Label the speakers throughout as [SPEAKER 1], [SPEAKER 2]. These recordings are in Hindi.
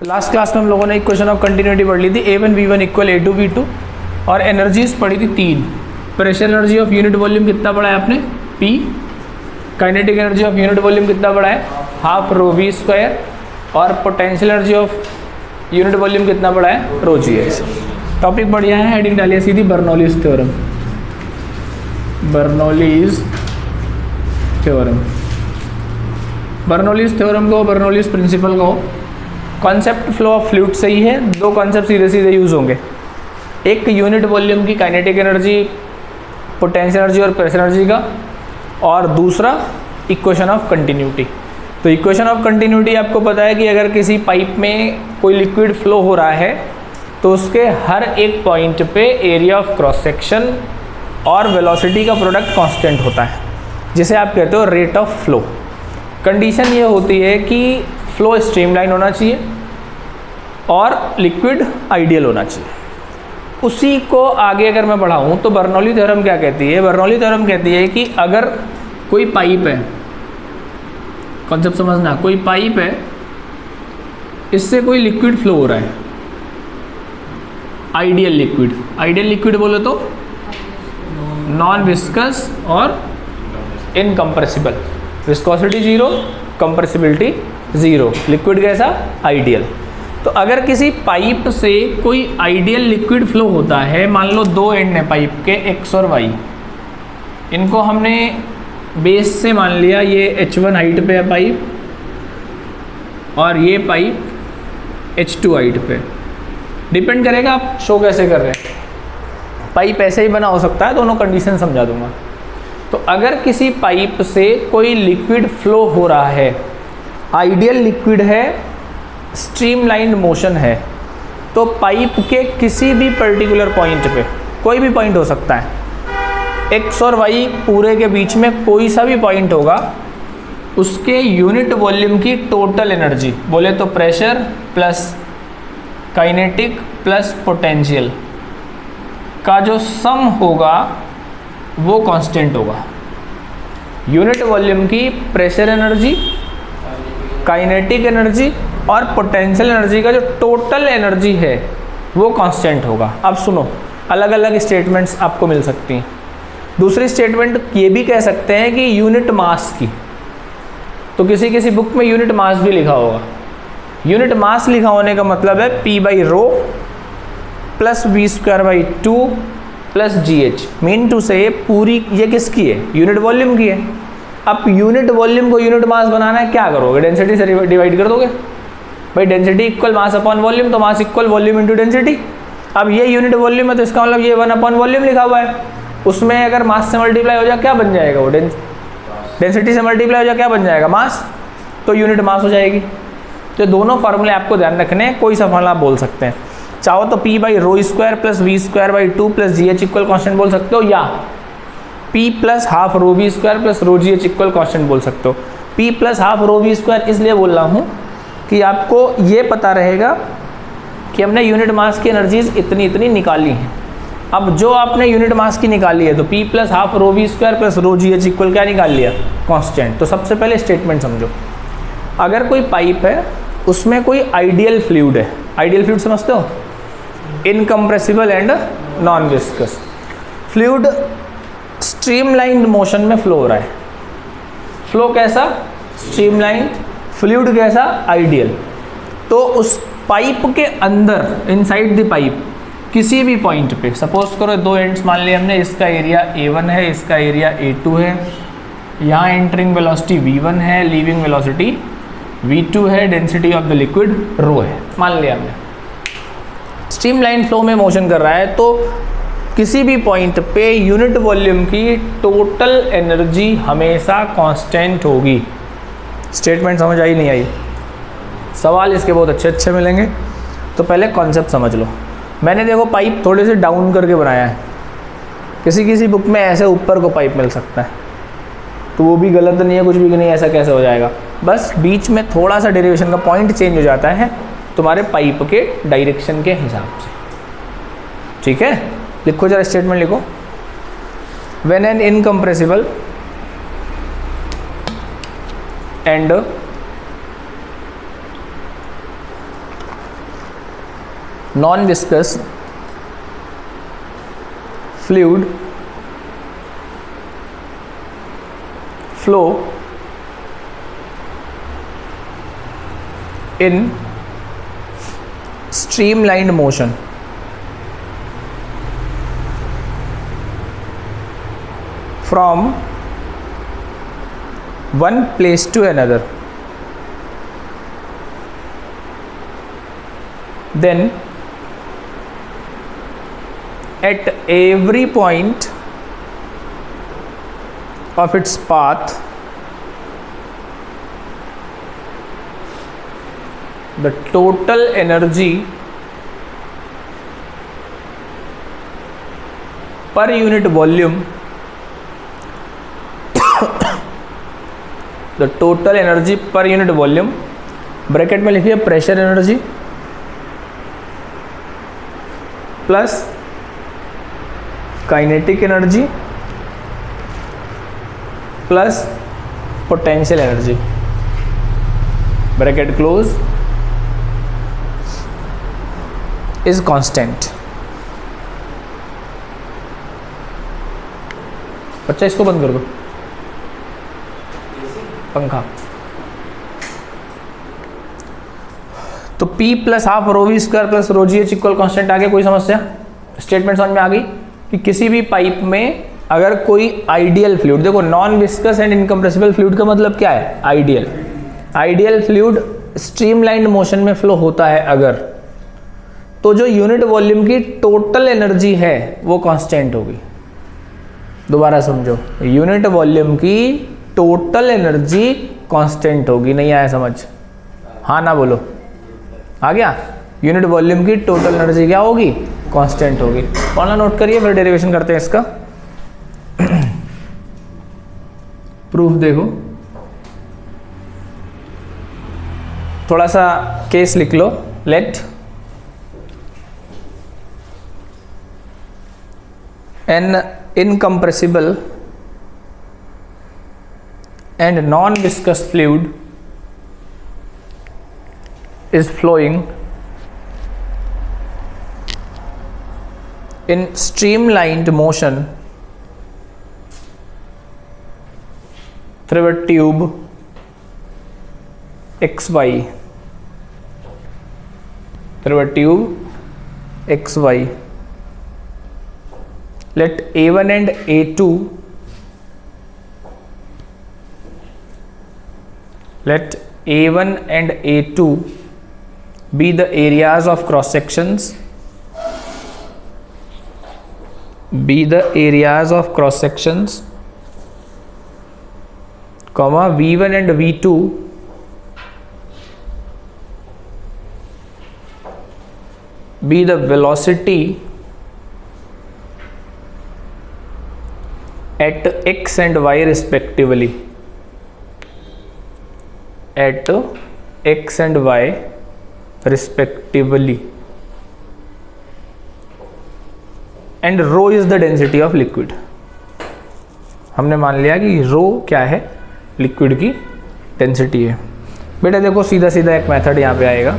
[SPEAKER 1] लास्ट क्लास में हम लोगों ने इक्वेशन ऑफ कंटिन्यूटी पढ़ ली थी, A1 V1 equal A2 V2 और एनर्जीज पढ़ी थी 3। Pressure energy of unit volume कितना पढ़ा है आपने P, kinetic energy of unit volume कितना पढ़ा है हाफ रो वी स्क्वायर और potential energy of unit volume कितना पढ़ा है रो जी एस। टॉपिक बढ़िया है, हेडिंग डालिए सीधी Bernoulli's theorem. Bernoulli's theorem, Bernoulli's theorem को बर्नौलीज प्रिंसिपल को कॉन्सेप्ट फ्लो ऑफ फ्लूइड से ही है। दो कॉन्सेप्ट सीधे सीधे यूज़ होंगे, एक यूनिट वॉल्यूम की काइनेटिक एनर्जी, पोटेंशियल एनर्जी और प्रेशर एनर्जी का, और दूसरा इक्वेशन ऑफ कंटिन्यूटी। तो इक्वेशन ऑफ कंटिन्यूटी आपको पता है कि अगर किसी पाइप में कोई लिक्विड फ्लो हो रहा है तो उसके हर एक पॉइंट पे एरिया ऑफ क्रॉस सेक्शन और वेलोसिटी का प्रोडक्ट कांस्टेंट होता है, जिसे आप कहते हो रेट ऑफ फ्लो। कंडीशन ये होती है कि फ्लो स्ट्रीमलाइन होना चाहिए और लिक्विड आइडियल होना चाहिए। उसी को आगे अगर मैं बढ़ाऊँ तो बर्नौली थ्योरम क्या कहती है? बर्नौली थ्योरम कहती है कि अगर कोई पाइप है, कॉन्सेप्ट समझना, कोई पाइप है, इससे कोई लिक्विड फ्लो हो रहा है, आइडियल लिक्विड। आइडियल लिक्विड बोले तो नॉन विस्कस और इनकम्प्रेसिबल, विस्कोसिटी 0, कंप्रेसिबिलिटी 0, लिक्विड कैसा आइडियल। तो अगर किसी पाइप से कोई आइडियल लिक्विड फ्लो होता है, मान लो दो एंड है पाइप के X और Y, इनको हमने बेस से मान लिया ये H1 हाइट पे है पाइप और ये पाइप H2 हाइट पे। डिपेंड करेगा आप शो कैसे कर रहे हैं, पाइप ऐसे ही बना हो सकता है, दोनों कंडीशन समझा दूंगा। तो अगर किसी पाइप से कोई लिक्विड फ्लो हो रहा है, आइडियल लिक्विड है, स्ट्रीमलाइन मोशन है, तो पाइप के किसी भी पर्टिकुलर पॉइंट पे, कोई भी पॉइंट हो सकता है, X और Y पूरे के बीच में कोई सा भी पॉइंट होगा, उसके यूनिट वॉल्यूम की टोटल एनर्जी, बोले तो pressure plus kinetic plus potential का जो सम होगा वो कांस्टेंट होगा। यूनिट वॉल्यूम की प्रेशर एनर्जी, काइनेटिक एनर्जी और पोटेंशियल एनर्जी का जो टोटल एनर्जी है वो कांस्टेंट होगा। अब सुनो, अलग अलग स्टेटमेंट्स आपको मिल सकती हैं। दूसरी स्टेटमेंट ये भी कह सकते हैं कि यूनिट मास की, तो किसी किसी बुक में यूनिट मास भी लिखा होगा। यूनिट मास लिखा होने का मतलब है P by rho plus V square by 2 plus GH। Mean to से पूरी ये किसकी है? यूनिट वॉल्यूम की है। अब यूनिट वॉल्यूम को यूनिट मास बनाना है, क्या करोगे? डेंसिटी से डिवाइड कर दोगे। भाई density equal mass upon volume, तो mass equal volume into density. अब ये यूनिट वॉल्यूम है तो इसका मतलब ये 1 अपॉन वॉल्यूम लिखा हुआ है, उसमें अगर मास से मल्टीप्लाई हो जाए क्या बन जाएगा? वो डेंसिटी से मल्टीप्लाई हो जाए क्या बन जाएगा? मास, तो यूनिट मास हो जाएगी। तो दोनों फार्मूले आपको ध्यान रखने हैं, कोई सा फार्मूला आप बोल सकते हैं। चाहो तो P by rho square plus V square by 2 plus GH equal constant बोल सकते हो, या P plus half rho V square plus rho GH equal constant बोल सकते हो। P plus half rho V square इसलिए बोल रहा हूँ कि आपको ये पता रहेगा कि हमने यूनिट मास की एनर्जीज इतनी इतनी निकाली हैं। अब जो आपने यूनिट मास की निकाली है तो P plus half rho V square plus rho GH equal क्या निकाल लिया? कांस्टेंट। तो सबसे पहले स्टेटमेंट समझो, अगर कोई पाइप है उसमें कोई आइडियल फ्लूइड है, आइडियल फ्लूइड समझते हो? Incompressible and non viscous fluid streamline motion में फ्लो हो रहा है। फ्लो कैसा? स्ट्रीमलाइन। फ्लूइड कैसा? आइडियल। तो उस पाइप के अंदर, इनसाइड द पाइप, किसी भी पॉइंट पे, सपोज करो दो एंड्स मान लिया हमने, इसका एरिया A1 है, इसका एरिया A2 है, यहाँ एंटरिंग वेलोसिटी V1 है, लीविंग वेलोसिटी V2 है, डेंसिटी ऑफ द लिक्विड रो है, मान लिया हमने। स्ट्रीमलाइन फ्लो में मोशन कर रहा है, तो किसी भी पॉइंट पे यूनिट वॉल्यूम की टोटल एनर्जी हमेशा कांस्टेंट होगी। स्टेटमेंट समझ आई नहीं आई? सवाल इसके बहुत अच्छे अच्छे मिलेंगे, तो पहले कॉन्सेप्ट समझ लो। मैंने देखो पाइप थोड़े से डाउन करके बनाया है, किसी किसी बुक में ऐसे ऊपर को पाइप मिल सकता है, तो वो भी गलत नहीं है, कुछ भी नहीं, ऐसा कैसे हो जाएगा? बस बीच में थोड़ा सा डेरिवेशन का पॉइंट चेंज हो जाता है तुम्हारे पाइप के डायरेक्शन के हिसाब से, ठीक है? लिखो जरा, स्टेटमेंट लिखो। When an incompressible and non viscous fluid flow in streamlined motion from one place to another, then at every point of its path the total energy per unit volume the total energy per unit volume bracket में लिखिए pressure energy plus kinetic energy plus potential energy, bracket close, is constant। बच्चा इसको बंद कर दो, पंखा। तो P plus half rho V square plus rho G H equal constant आ गया। कोई समस्या? स्टेटमेंट समझ में आ गई कि किसी भी पाइप में अगर कोई आइडियल फ्लूइड, देखो non viscous and incompressible fluid का मतलब क्या है? Ideal. Ideal fluid streamlined motion में फ्लो होता है अगर, तो जो यूनिट वॉल्यूम की टोटल एनर्जी है वो कांस्टेंट होगी। दोबारा समझो, यूनिट वॉल्यूम की टोटल एनर्जी कांस्टेंट होगी। नहीं आया समझ? हाँ ना बोलो, आ गया? यूनिट वॉल्यूम की टोटल एनर्जी क्या होगी? कांस्टेंट होगी। फॉर्मूला नोट करिए, फिर डेरिवेशन करते हैं इसका। प्रूफ देखो, थोड़ा सा केस लिख लो। Let an incompressible and non-viscous fluid is flowing in streamlined motion through a tube XY, through a tube XY. Let A1 and A2 let A1 and A2 be the areas of cross sections, be the areas of cross sections, comma V1 and V2 be the velocity at x and y respectively, at x and y respectively, and rho is the density of liquid। हमने मान लिया कि रो क्या है? लिक्विड की डेंसिटी है। बेटा देखो, सीधा सीधा एक मेथड यहाँ पे आएगा,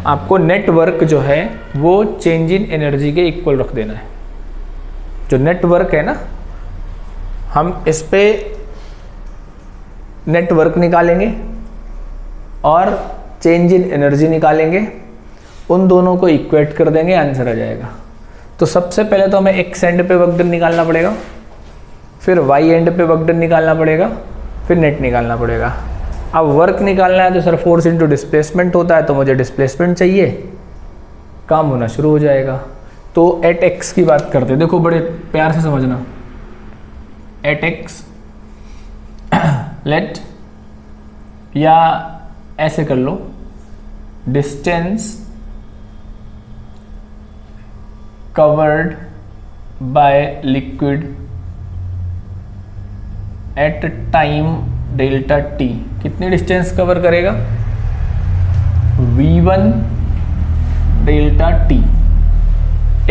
[SPEAKER 1] आपको नेटवर्क जो है वो चेंज इन एनर्जी के इक्वल रख देना है। जो नेटवर्क है ना, हम इस पे नेटवर्क निकालेंगे और चेंज इन एनर्जी निकालेंगे, उन दोनों को इक्वेट कर देंगे, आंसर आ जाएगा। तो सबसे पहले तो हमें एक्स एंड पे वर्क डन निकालना पड़ेगा, फिर वाई एंड पे वर्क डन निकालना पड़ेगा, फिर नेट निकालना पड़ेगा। अब वर्क निकालना है तो सर फोर्स इनटू डिस्प्लेसमेंट होता है, तो मुझे डिस्प्लेसमेंट चाहिए, काम होना शुरू हो जाएगा। तो एट एक्स की बात करते हैं, देखो बड़े प्यार से समझना। एट एक्स लेट, या ऐसे कर लो, distance covered by liquid at time delta T. कितनी डिस्टेंस कवर करेगा? v1 delta T.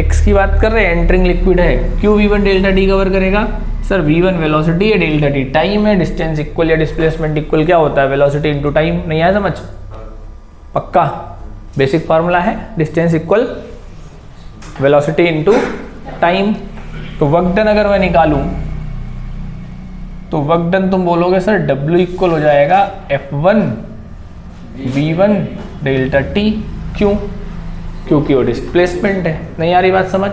[SPEAKER 1] x की बात कर रहे हैं, एंटरिंग लिक्विड है, क्यों v1 डेल्टा टी कवर करेगा? सर v1 वेलोसिटी है, डेल्टा टी टाइम है, डिस्टेंस इक्वल या डिस्प्लेसमेंट इक्वल क्या होता है? Velocity into time. नहीं आया समझ? पक्का? बेसिक फार्मूला है distance equal velocity into time. तो वर्क डन अगर मैं निकालूं तो वर्क डन तुम बोलोगे सर W इक्वल हो जाएगा F1 V1 डेल्टा T। क्यों? क्योंकि वो डिस्प्लेसमेंट है। नहीं आ रही बात समझ?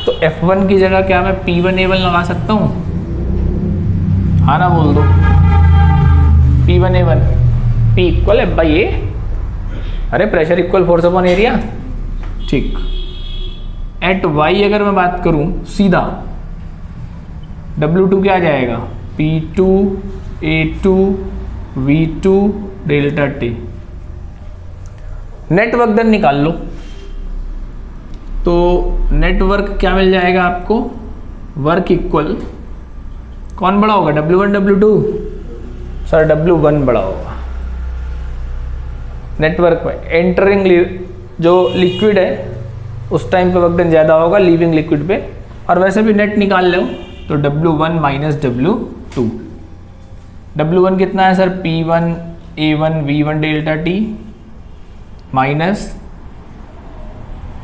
[SPEAKER 1] तो F1 की जगह क्या मैं P1 A1 लगा सकता हूँ? हाँ ना बोल दो। P1 A1 P equal F by A। अरे pressure equal force upon area. ठीक। एट Y अगर मैं बात करूं सीधा W2 क्या आ जाएगा? P2 A2 V2 delta T। Network done निकाल लो तो नेटवर्क क्या मिल जाएगा आपको? वर्क इक्वल कौन बड़ा होगा? W1 W2? सर W1 बड़ा होगा। नेटवर्क में एंटरिंग जो लिक्विड है उस टाइम पे वर्क डन ज़्यादा होगा लीविंग लिक्विड पे। और वैसे भी नेट निकाल लो तो W1 माइनस W2। W1 कितना है sir? P1 A1 V1 delta T minus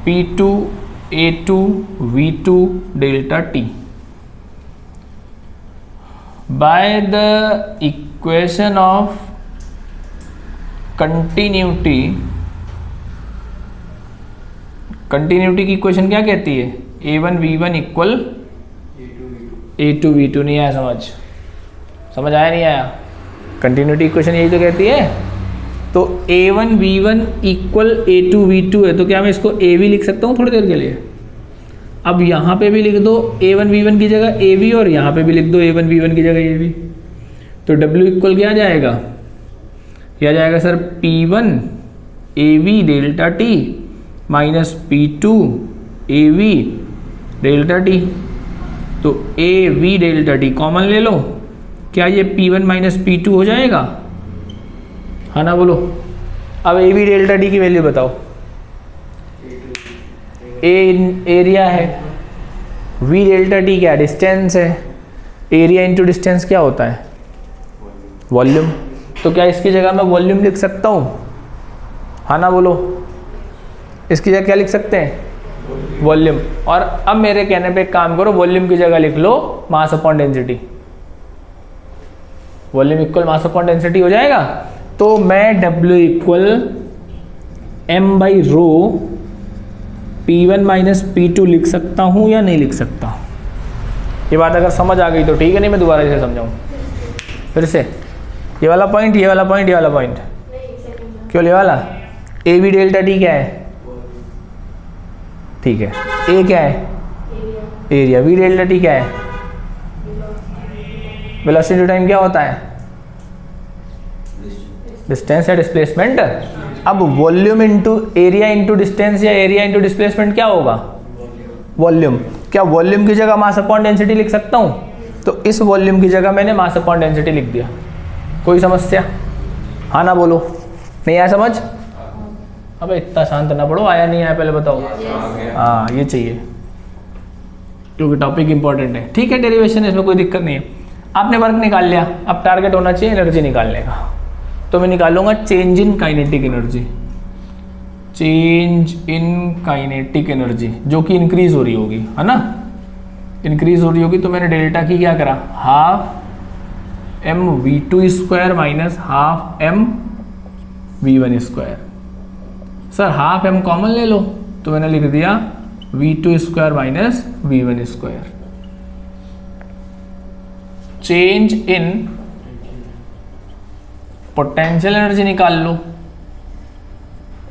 [SPEAKER 1] P2 A2 V2 delta T by the equation of continuity. Continuity की इक्वेशन क्या कहती है? A1 V1 equal A2 V2। नहीं आया समझ? समझ आया नहीं आया? कंटिन्यूटी इक्वेशन यही तो कहती है। तो A1 V1 equal A2 V2 है तो क्या मैं इसको AV लिख सकता हूँ थोड़ी देर के लिए? अब यहाँ पे भी लिख दो A1 V1 की जगह AV और यहाँ पे भी लिख दो A1 V1 की जगह AV। तो W इक्वल क्या आ जाएगा? क्या जाएगा sir? P1 AV delta T minus P2 AV delta T। तो AV डेल्टा T कॉमन ले लो। क्या ये P1 माइनस P2 हो जाएगा? हाँ ना बोलो। अब AV डेल्टा T की वैल्यू बताओ। A एरिया है, V डेल्टा T क्या? डिस्टेंस है। एरिया इंटू डिस्टेंस क्या होता है? वॉल्यूम। तो क्या इसकी जगह मैं वॉल्यूम लिख सकता हूँ? हाँ ना बोलो। इसकी जगह क्या लिख सकते हैं? वॉल्यूम। और अब मेरे कहने पे एक काम करो, वॉल्यूम की जगह लिख लो mass upon density. Volume equal mass upon density हो जाएगा। तो मैं W equal M by rho P1 minus P2 लिख सकता हूँ या नहीं लिख सकता? ये बात अगर समझ आ गई तो ठीक है, नहीं मैं दोबारा इसे समझाऊँ फिर से। ये वाला पॉइंट, ये वाला पॉइंट, ये वाला पॉइंट, क्यों ये वाला? AV डेल्टा T क्या है? ठीक है। A क्या है? एरिया। V डेल्टा T क्या है? वेलोसिटी टू टाइम क्या होता है? डिस्टेंस या डिस्प्लेसमेंट। अब volume into area into distance या एरिया इंटू डिस्प्लेसमेंट क्या होगा? वॉल्यूम। क्या वॉल्यूम की जगह मास अपॉन डेंसिटी लिख सकता हूँ? तो इस वॉल्यूम की जगह मैंने मास अपॉन डेंसिटी लिख दिया। कोई समस्या? हाँ ना बोलो। नहीं आया समझ? अबे इतना शांत ना पढ़ो। आया नहीं आया पहले बताओ। हाँ ये चाहिए क्योंकि टॉपिक इंपॉर्टेंट है। ठीक है, डेरिवेशन इसमें कोई दिक्कत नहीं है। आपने वर्क निकाल लिया, अब टारगेट होना चाहिए एनर्जी निकालने का। तो मैं निकालूंगा change in kinetic energy. Change in kinetic energy जो कि इंक्रीज हो रही होगी, है ना? इंक्रीज हो रही होगी तो मैंने डेल्टा की क्या करा? Half M V2 square minus half M V1 square. Sir half M common ले लो तो मैंने लिख दिया V2 square minus V1 square. Change in potential energy निकाल लो।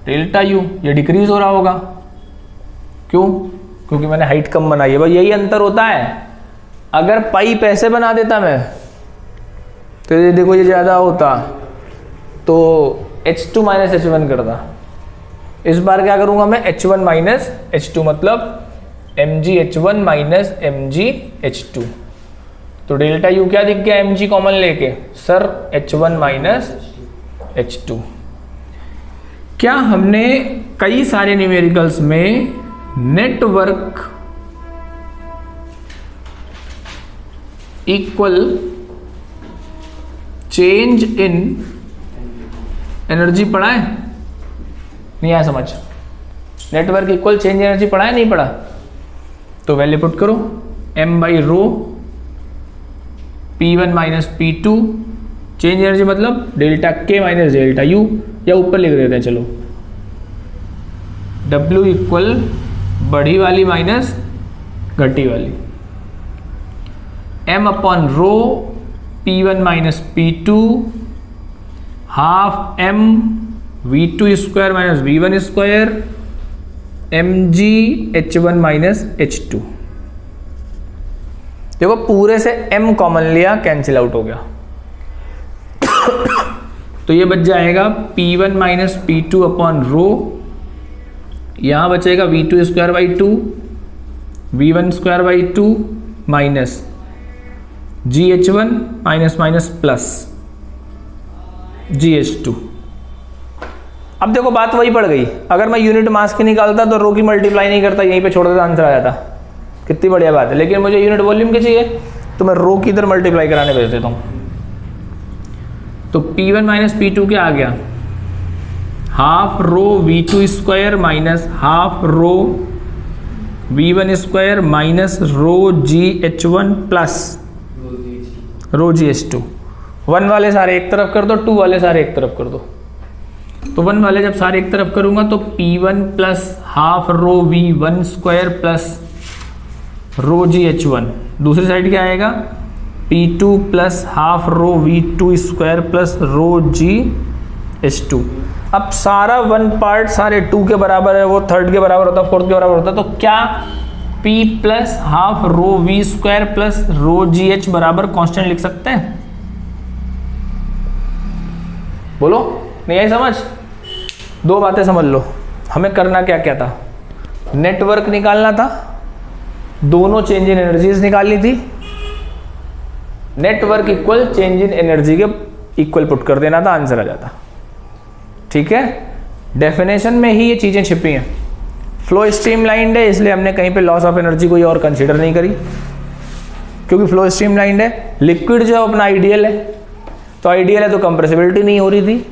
[SPEAKER 1] डेल्टा U ये डिक्रीज हो रहा होगा। क्यों? क्योंकि मैंने हाइट कम बनाई है। भाई यही अंतर होता है। अगर पाइप ऐसे बना देता मैं तो ये देखो ये ज़्यादा होता तो H2 माइनस H1 करता। इस बार क्या करूंगा मैं? H1 माइनस H2 मतलब mg H1 minus mg H2। तो डेल्टा U क्या दिख गया mg कॉमन लेके? Sir H1 minus H2। क्या हमने कई सारे न्यूमेरिकल्स में network equal change in energy पढ़ा है? नहीं आया समझ? नेटवर्क इक्वल चेंज एनर्जी पढ़ा है नहीं पढ़ा? तो वैल्यू पुट करो m by rho P1 minus P2, change energy मतलब delta K minus delta U, या ऊपर लिख देते हैं चलो, W इक्वल बड़ी वाली माइनस घटी वाली, m upon rho P1 minus P2 half m V2 square minus V1 square mg H1 minus H2। देखो पूरे से m कॉमन लिया, कैंसिल आउट हो गया तो ये बच जाएगा P1 minus P2 upon rho, यहाँ बचेगा V2 square by 2 V1 square by 2 minus GH1 minus minus plus GH2। अब देखो बात वही पड़ गई, अगर मैं यूनिट मास की निकालता तो रो की मल्टीप्लाई नहीं करता, यहीं पे छोड़ देता, आंसर आ जाता। कितनी बढ़िया बात है, लेकिन मुझे यूनिट वॉल्यूम की चाहिए तो मैं रो की इधर मल्टीप्लाई कराने भेज देता हूँ। तो P1 माइनस P2 क्या आ गया, half rho V2 square minus half rho V1 square minus rho GH1 plus रो GH2। 1 वाले सारे एक तरफ कर दो, 2 वाले सारे एक तरफ कर दो। तो 1 वाले जब सारे एक तरफ करूंगा तो P1 plus half rho V1 square plus रो GH1, दूसरी साइड क्या आएगा P2 plus half rho V2 square plus रो GH2। अब सारा 1 पार्ट सारे 2 के बराबर है, वो 3rd के बराबर होता है, 4th के बराबर होता है, तो क्या P plus half rho V square plus rho GH बराबर कांस्टेंट लिख सकते हैं? बोलो, नहीं आई समझ? दो बातें समझ लो, हमें करना क्या क्या था, नेटवर्क निकालना था, दोनों चेंज इन एनर्जीज निकालनी थी, network equal change in energy के इक्वल पुट कर देना था, आंसर आ जाता। ठीक है, डेफिनेशन में ही ये चीजें छिपी हैं। फ्लो स्ट्रीमलाइंड है इसलिए हमने कहीं पे लॉस ऑफ एनर्जी कोई और कंसीडर नहीं करी, क्योंकि फ्लो स्ट्रीमलाइंड है। लिक्विड जो अपना आइडियल है, तो आइडियल है तो कंप्रेसिबिलिटी नहीं हो रही थी,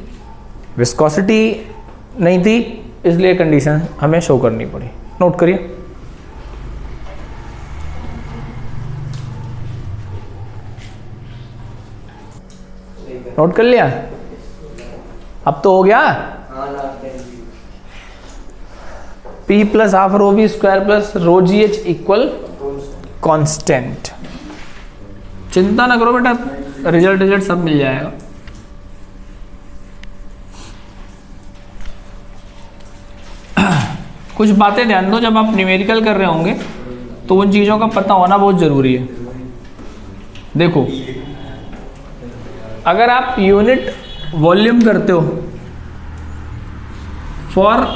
[SPEAKER 1] विस्कोसिटी नहीं थी, इसलिए कंडीशन हमें शो करनी पड़ी। नोट करिए, नोट कर लिया? अब तो हो गया। P plus half rho V square plus rho GH equal constant. चिंता ना करो बेटा, रिजल्ट सब मिल जाएगा। कुछ बातें ध्यान दो, जब आप न्यूमेरिकल कर रहे होंगे तो उन चीज़ों का पता होना बहुत ज़रूरी है। देखो, अगर आप यूनिट वॉल्यूम करते हो, फॉर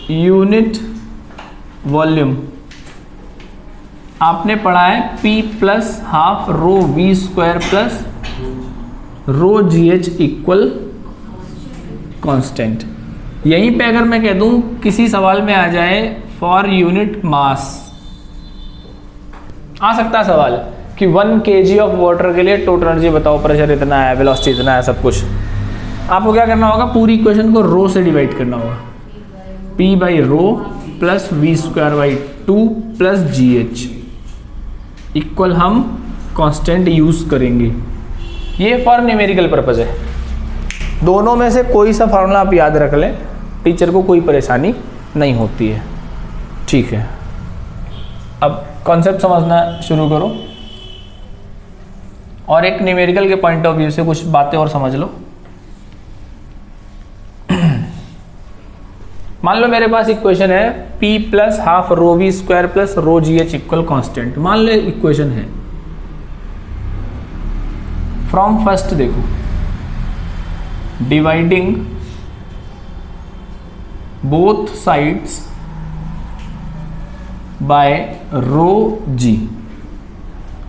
[SPEAKER 1] यूनिट वॉल्यूम आपने पढ़ा है P plus half rho V square plus rho GH equal constant. यहीं पे अगर मैं कह दूं किसी सवाल में आ जाए फॉर यूनिट मास, आ सकता है सवाल कि 1 kg ऑफ वाटर के लिए टोटल एनर्जी बताओ, प्रेशर इतना है, वेलोसिटी इतना है, सब कुछ। आपको क्या करना होगा, पूरी इक्वेशन को रो से डिवाइड करना होगा। P by rho plus V square by 2 plus GH equal हम कांस्टेंट यूज करेंगे। ये फॉर न्यूमेरिकल पर्पज है। दोनों में से कोई सा फार्मूला आप याद रख लें, टीचर को कोई परेशानी नहीं होती है। ठीक है, अब कॉन्सेप्ट समझना शुरू करो और एक न्यूमेरिकल के पॉइंट ऑफ व्यू से कुछ बातें और समझ लो। मान लो मेरे पास इक्वेशन है P plus half rho V square plus rho GH equal constant. मान लो इक्वेशन है, फ्रॉम फर्स्ट देखो, dividing both sides by rho G।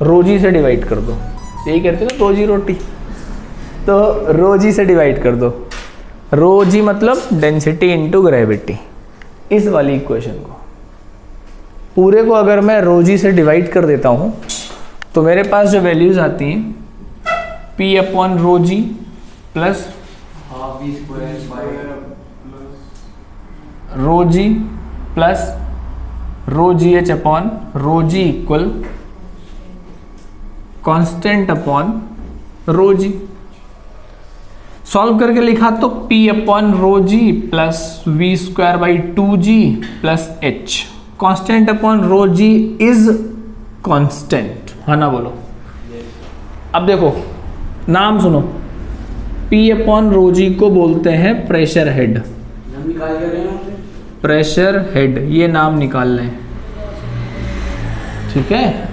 [SPEAKER 1] Rho G से डिवाइड कर दो, यही कहते हैं ना रो G रोटी, तो रो G से डिवाइड कर दो। रो G मतलब डेंसिटी इनटू ग्रेविटी। इस वाली इक्वेशन को पूरे को अगर मैं रो G से डिवाइड कर देता हूं तो मेरे पास जो वैल्यूज आती हैं P upon rho G plus rho G plus rho G H upon rho G equal constant upon rho G. Solve करके लिखा तो P upon rho G plus V square by 2g plus H. Constant upon rho G is constant, हाँ ना बोलो। अब देखो नाम सुनो, P अपॉन रो जी को बोलते हैं प्रेशर हेड। प्रेशर हेड ये नाम निकाल लें, ठीक है।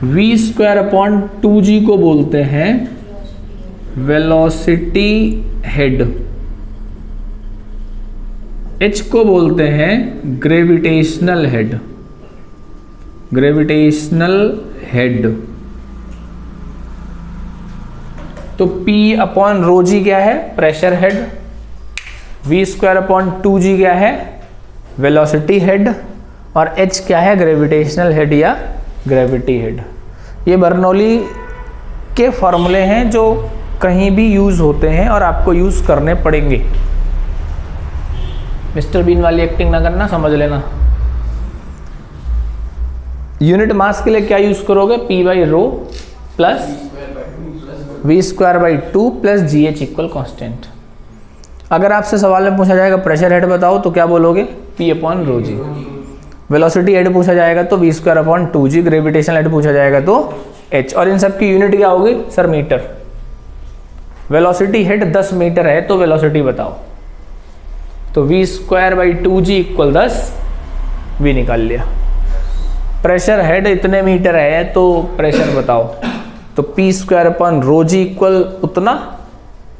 [SPEAKER 1] वी स्क्वायर अपॉन 2g को बोलते हैं वेलोसिटी हेड। H को बोलते हैं ग्रेविटेशनल हेड। Gravitational head. तो P अपॉन रो जी क्या है? Pressure head. V square upon 2g क्या है? Velocity head. और H क्या है? ग्रेविटेशनल हेड या ग्रेविटी हेड। ये बर्नौली के फॉर्मूले हैं जो कहीं भी यूज होते हैं और आपको यूज करने पड़ेंगे। मिस्टर बीन वाली एक्टिंग ना करना, समझ लेना। यूनिट मास के लिए क्या यूज करोगे? P by rho plus V square by 2 plus G H equal constant. अगर आपसे सवाल में पूछा जाएगा प्रेशर हेड बताओ तो क्या बोलोगे? P upon rho G. Velocity head पूछा जाएगा तो V square upon 2g। Gravitational head पूछा जाएगा तो h। और इन सब की यूनिट क्या होगी sir? Metre. Velocity head 10 metre है तो वेलोसिटी बताओ, तो V square by 2g equal 10, V निकाल लिया। प्रेशर हेड इतने मीटर है तो प्रेशर बताओ, तो P square upon rho G equal उतना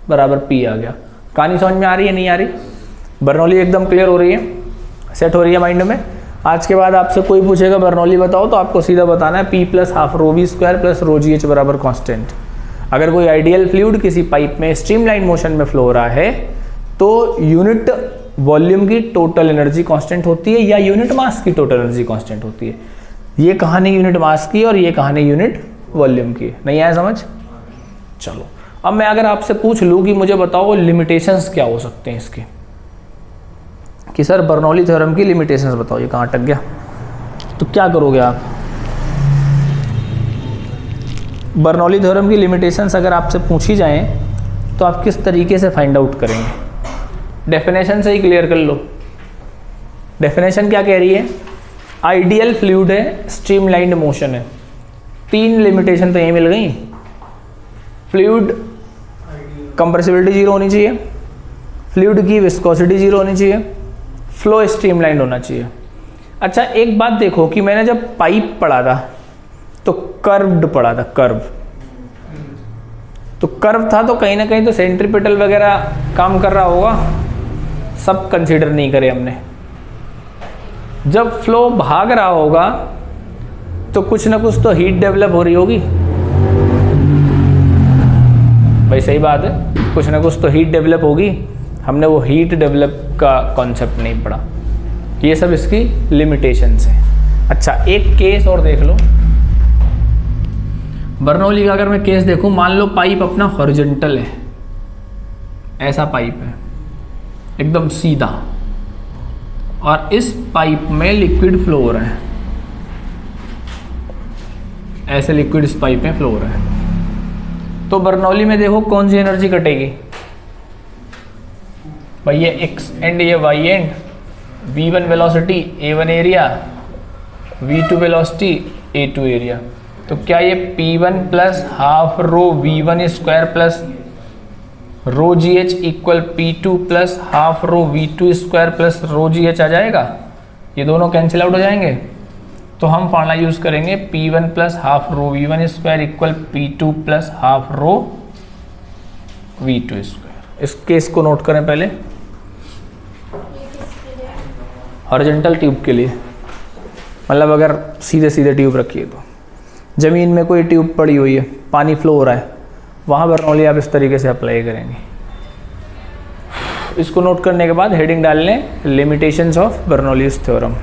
[SPEAKER 1] बराबर P आ गया। कहानी समझ में आ रही है नहीं आ रही? बर्नौली एकदम क्लियर हो रही है, सेट हो रही है माइंड में। आज के बाद आपसे कोई पूछेगा बर्नौली बताओ तो आपको सीधा बताना है P plus half rho V square plus rho G H बराबर कॉन्स्टेंट। अगर कोई आइडियल फ्लूइड किसी पाइप में स्ट्रीमलाइन मोशन में फ्लो हो रहा है तो यूनिट वॉल्यूम की टोटल एनर्जी कांस्टेंट होती है या यूनिट मास की टोटल एनर्जी कांस्टेंट होती है। ये कहानी यूनिट मास की और ये कहानी यूनिट वॉल्यूम की। नहीं आया समझ? चलो अब मैं अगर आपसे पूछ लूँ कि मुझे बताओ लिमिटेशंस क्या हो सकते हैं इसके, कि सर बर्नौली थ्योरम की लिमिटेशंस बताओ, ये कहाँ अटक गया, तो क्या करोगे आप? बर्नौली थ्योरम की लिमिटेशंस अगर आपसे पूछी जाएं तो आप किस तरीके से फाइंड आउट करेंगे? डेफिनेशन से ही क्लियर कर लो। डेफिनेशन क्या कह रही है? आइडियल फ्लूइड है, स्ट्रीमलाइंड मोशन है। 3 लिमिटेशन तो यही मिल गई। फ्लूइड कंप्रेसिबिलिटी 0 होनी चाहिए, फ्लूइड की विस्कोसिटी 0 होनी चाहिए, फ्लो स्ट्रीमलाइंड होना चाहिए। अच्छा एक बात देखो कि मैंने जब पाइप पढ़ा था तो कर्व्ड पढ़ा था, कर्व। तो कर्व था तो कहीं ना कहीं तो सेंट्रीपिटल वगैरह काम कर रहा होगा, सब कंसीडर नहीं करे हमने। जब फ्लो भाग रहा होगा तो कुछ ना कुछ तो हीट डेवलप हो रही होगी भाई, सही बात है, कुछ ना कुछ तो हीट डेवलप होगी। हमने वो हीट डेवलप का कॉन्सेप्ट नहीं पढ़ा। ये सब इसकी लिमिटेशंस है। अच्छा एक केस और देख लो बर्नौली का। अगर मैं केस देखूं, मान लो पाइप अपना हॉरिजॉन्टल है, ऐसा पाइप है एकदम सीधा, और इस पाइप में लिक्विड फ्लो हो रहा है, ऐसे लिक्विड इस पाइप में फ्लो हो रहा है। तो बर्नौली में देखो कौन सी एनर्जी कटेगी भाई? ये एक्स एंड ये Y end, v1 velocity a1 area, v2 velocity a2 area. तो क्या ये p1 plus half rho v1 square plus rho G H equal p2 plus half rho v2 square plus rho G H आ जाएगा? ये दोनों कैंसिल आउट हो जाएंगे। तो हम फॉर्मूला यूज करेंगे p1 plus half rho v1 square equal p2 plus half rho v2 square. इस केस को नोट करें पहले, हॉरिजॉन्टल ट्यूब के लिए, मतलब अगर सीधे सीधे ट्यूब रखिए तो ज़मीन में कोई ट्यूब पड़ी हुई है, पानी फ्लो हो रहा है, वहाँ बर्नौली आप इस तरीके से अप्लाई करेंगे। इसको नोट करने के बाद हेडिंग डाल लें limitations of Bernoulli's theorem.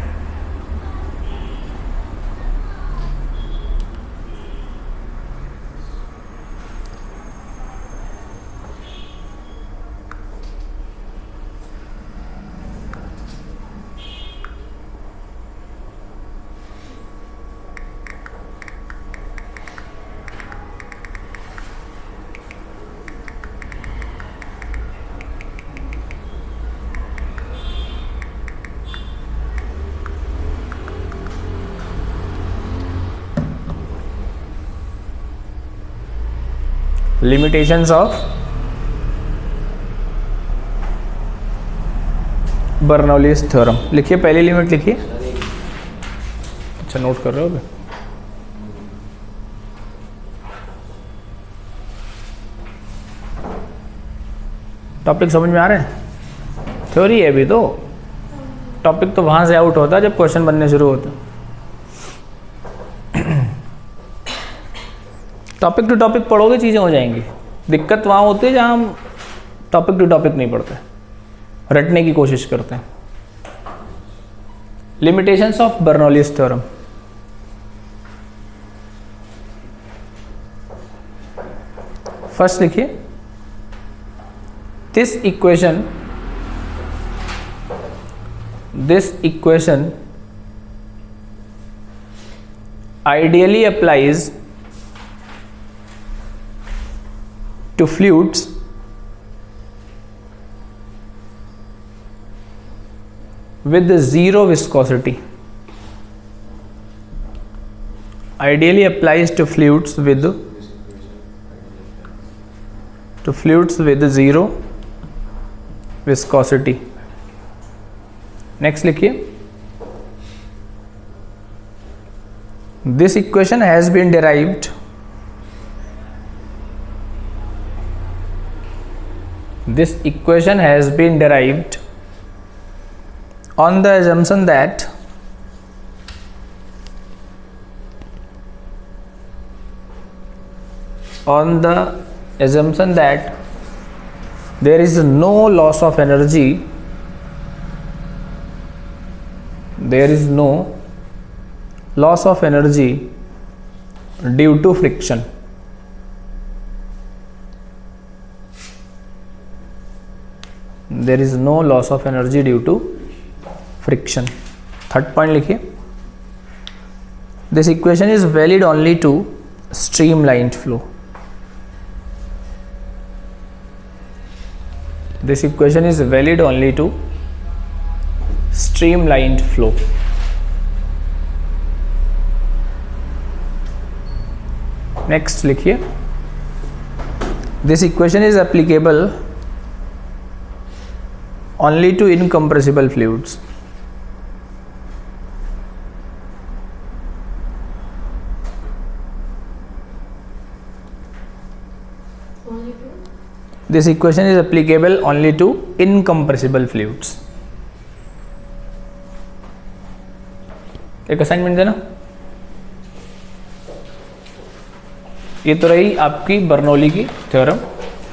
[SPEAKER 1] Limitations of Bernoulli's theorem. लिखिए पहली लिमिट लिखिए। अच्छा नोट कर रहे हो अभी? टॉपिक समझ में आ रहे हैं? थ्योरी है अभी तो, टॉपिक तो वहां से आउट होता है जब क्वेश्चन बनने शुरू होते हैं। टॉपिक टू टॉपिक पढ़ोगे चीज़ें हो जाएंगी। दिक्कत वहाँ होती है जहाँ हम टॉपिक टू टॉपिक नहीं पढ़ते, रटने की कोशिश करते हैं। Limitations of Bernoulli's theorem. First लिखिए, this equation ideally applies to fluids with zero viscosity. Ideally applies to fluids with zero viscosity. Next लिखिए, this equation has been derived on the assumption that there is no loss of energy, due to friction. There is no loss of energy due to friction. Third point लिखिए, this equation is valid only to streamlined flow. This equation is valid only to streamlined flow. Next लिखिए, this equation is applicable only to incompressible fluids. This equation is applicable only to incompressible fluids. एक असाइनमेंट देना। ये तो रही आपकी बर्नौली की थ्योरम।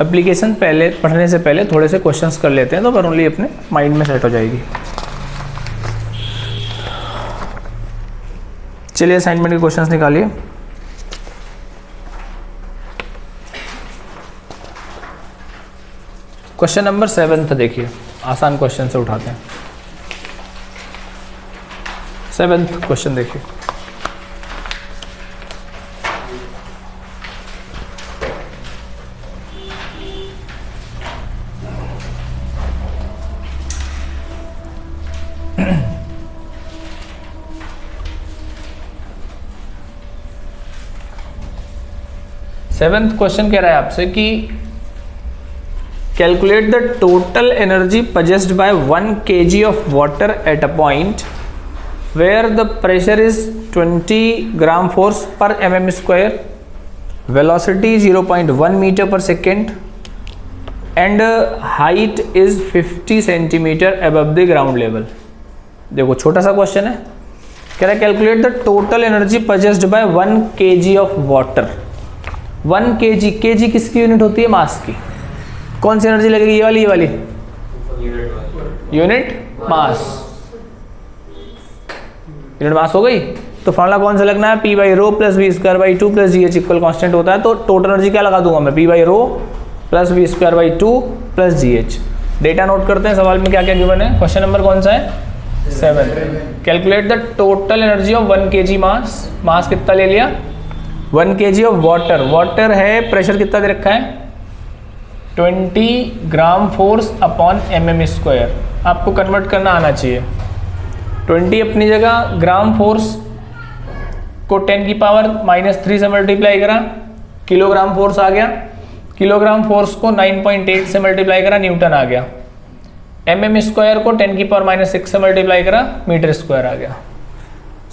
[SPEAKER 1] एप्लीकेशन पहले पढ़ने से पहले थोड़े से क्वेश्चंस कर लेते हैं तो बर्नौली अपने माइंड में सेट हो जाएगी। चलिए असाइनमेंट के क्वेश्चंस निकालिए। क्वेश्चन नंबर 7 देखिए, आसान क्वेश्चन से उठाते हैं। 7th क्वेश्चन देखिए, सेवेंथ क्वेश्चन कह रहा है आपसे कि calculate the total energy possessed by 1 kg of water at a point where the pressure is 20 gram force per mm square, velocity 0.1 meter per second and height is 50 centimeter above the ground level. देखो छोटा सा क्वेश्चन है, कह रहा है calculate the total energy possessed by 1 kg of water. 1 kg किसकी यूनिट होती है? मास की। कौन सी एनर्जी लगेगी? ये वाली यूनिट मास। यूनिट मास हो गई तो फॉर्मूला कौन सा लगना है? P by rho plus V square by 2 plus G H equal constant होता है, तो टोटल एनर्जी क्या लगा दूंगा मैं? P by rho plus V square by 2 plus G H. Data note करते हैं, सवाल में क्या क्या गिवन है। क्वेश्चन नंबर कौन सा है? 7। Calculate the total energy of 1 kg मास। मास कितना ले लिया? 1 kg ऑफ वाटर। वाटर है, प्रेशर कितना दे रखा है? 20 gram force upon mm square. आपको कन्वर्ट करना आना चाहिए। 20 अपनी जगह, ग्राम फोर्स को 10 की पावर -3 से मल्टीप्लाई करा, किलोग्राम फोर्स आ गया। किलोग्राम फोर्स को 9.8 से मल्टीप्लाई करा, न्यूटन आ गया। mm स्क्वायर को 10⁻⁻⁶ से मल्टीप्लाई करा, मीटर स्क्वायर आ गया।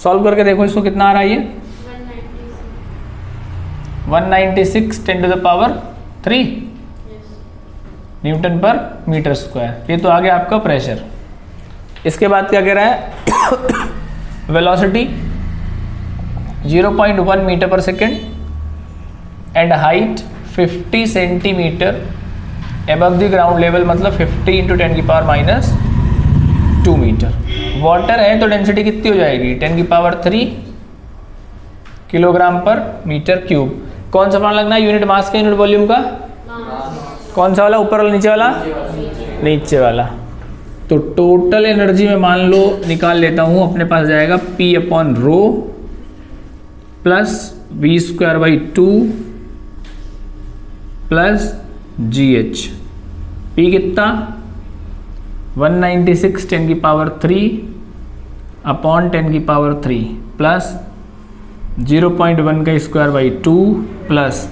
[SPEAKER 1] सॉल्व करके देखो इसको कितना आ रहा है ये 196 10⁻³ न्यूटन पर मीटर स्क्वायर। ये तो आ गया आपका प्रेशर। इसके बाद क्या कह रहा है velocity 0.1 metre per second and height 50 centimetre above the ground level, मतलब 50 × 10⁻² मीटर। वाटर है तो डेंसिटी कितनी हो जाएगी 10⁻³ किलोग्राम पर मीटर क्यूब। कौन सा फॉर्मूला लगना है यूनिट मास का यूनिट वॉल्यूम का? कौन सा वाला, ऊपर वाला नीचे वाला? नीचे वाला। तो टोटल एनर्जी में मान लो निकाल लेता हूं, अपने पास जाएगा P/ρ plus V²/2 plus GH। P कितना 196 10⁻³ अपॉन 10⁻³ प्लस 0.1 का स्क्वायर/2 प्लस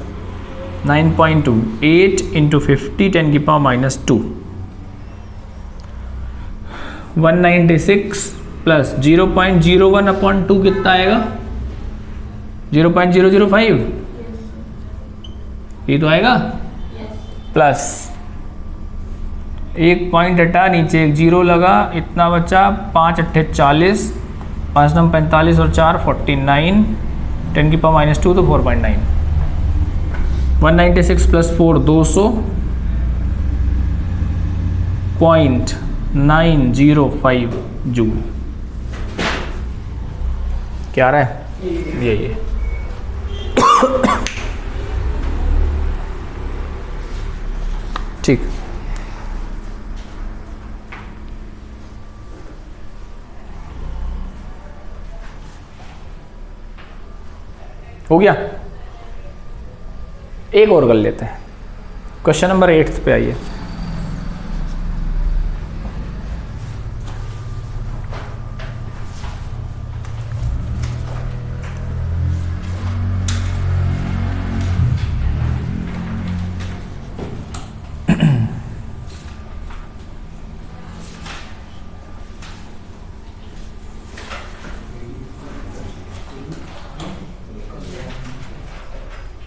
[SPEAKER 1] 9.28 × 50 10⁻²। 196 प्लस 0.01 अपॉन 2 कितना आएगा 0.005। ये तो आएगा प्लस एक पॉइंट हटा, नीचे एक जीरो लगा, इतना बचा 5 × 8 40, 5 × 9 45 और 4 49, 10⁻² तो 4.9। 196 प्लस 4 200.905 जूल। क्या आ रहा है ये ठीक। हो गया। एक और कर लेते हैं, क्वेश्चन नंबर 8 पे आइए।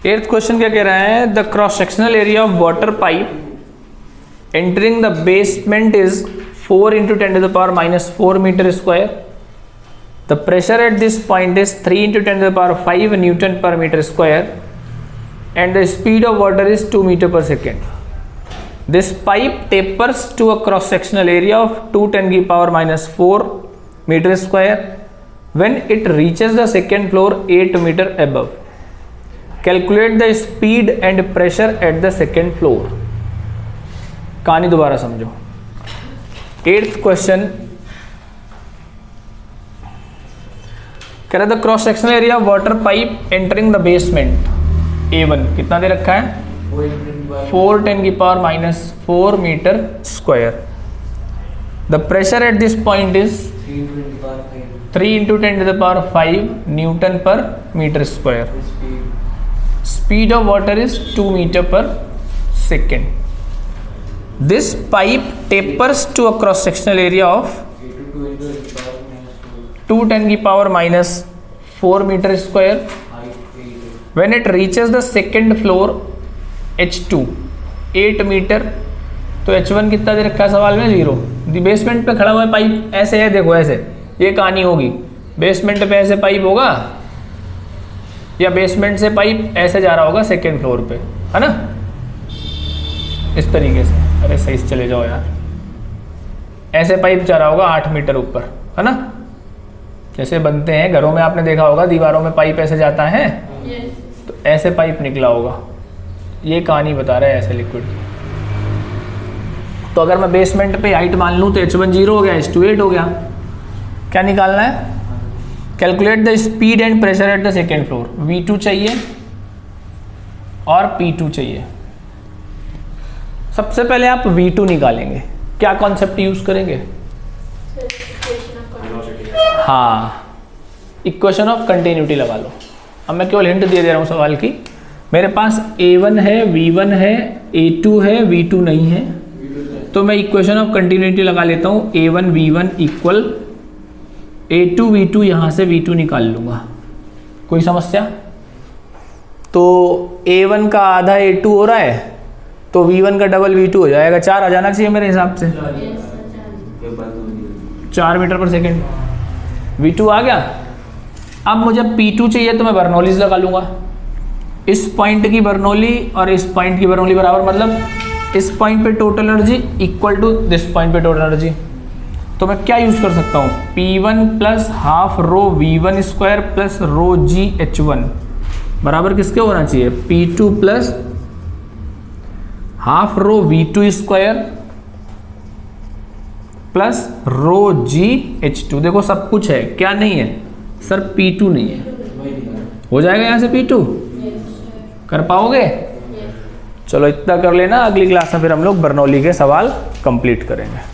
[SPEAKER 1] एट्थ क्वेश्चन क्या कह रहा है, the cross sectional area of water pipe entering the basement is 4 × 10⁻⁻⁴ metre square. The pressure at this point is 3 × 10⁵ newton per metre square and the speed of water is 2 metre per second. This pipe tapers to a cross sectional area of 2 10⁻⁴ metre square when it reaches the second floor 8 metre above. Calculate the speed and pressure at the second floor. कहानी दोबारा समझो। 8th क्वेश्चन कह रहा था cross sectional area water pipe entering the basement A1 कितना दे रखा है 4 10⁻⁴ metre square. The pressure at this point is 3 × 10⁵ newton per metre square. Speed of water is 2 meter per second. This pipe tapers to a cross sectional area of 2 10⁻⁴ meter square. When it reaches the second floor H2 8 metre, तो H1 कितना दे रखा है सवाल में 0। बेसमेंट पे खड़ा हुआ है पाइप, ऐसे है देखो, ऐसे ये कहानी होगी। बेसमेंट पे ऐसे पाइप होगा या बेसमेंट से पाइप ऐसे जा रहा होगा सेकेंड फ्लोर पे, है ना, इस तरीके से। अरे सही से चले जाओ यार, ऐसे पाइप जा रहा होगा 8 मीटर ऊपर, है ना, जैसे बनते हैं घरों में, आपने देखा होगा दीवारों में पाइप ऐसे जाता है। तो ऐसे पाइप निकला होगा, ये कहानी बता रहा है ऐसे लिक्विड की। तो अगर मैं बेसमेंट पे हाइट मान लूँ तो H1 0 हो गया, H2 8 हो गया। क्या निकालना है, calculate the speed and pressure at the second floor. V2 चाहिए और P2 चाहिए। सबसे पहले आप V2 निकालेंगे, क्या कॉन्सेप्ट यूज करेंगे? हाँ, इक्वेशन ऑफ कंटिन्यूटी लगा लो। अब मैं केवल हिंट दे रहा हूँ सवाल की, मेरे पास A1 है, V1 है, A2 है, V2 नहीं है, तो मैं इक्वेशन ऑफ कंटिन्यूटी लगा लेता हूँ। A1 V1 equal A2 V2, यहाँ से V2 निकाल लूँगा। कोई समस्या? तो A1 का आधा A2 हो रहा है, तो V1 का डबल V2 हो जाएगा। 4 आ जाना चाहिए मेरे हिसाब से, 4 मीटर पर सेकेंड। V2 आ गया। अब मुझे P2 चाहिए तो मैं बर्नौलीज लगा लूँगा। इस पॉइंट की बर्नौली और इस पॉइंट की बर्नौली बराबर, मतलब इस पॉइंट पे total energy equal to this point पे टोटल एनर्जी। तो मैं क्या यूज़ कर सकता हूँ? P1 plus half rho V1 square plus rho G H1 बराबर किसके होना चाहिए? P2 plus half rho V2 square plus rho G H2। देखो सब कुछ है, क्या नहीं है सर? P2 नहीं है। हो जाएगा यहाँ से P2? कर पाओगे? चलो इतना कर लेना, अगली क्लास में फिर हम लोग बर्नौली के सवाल कंप्लीट करेंगे।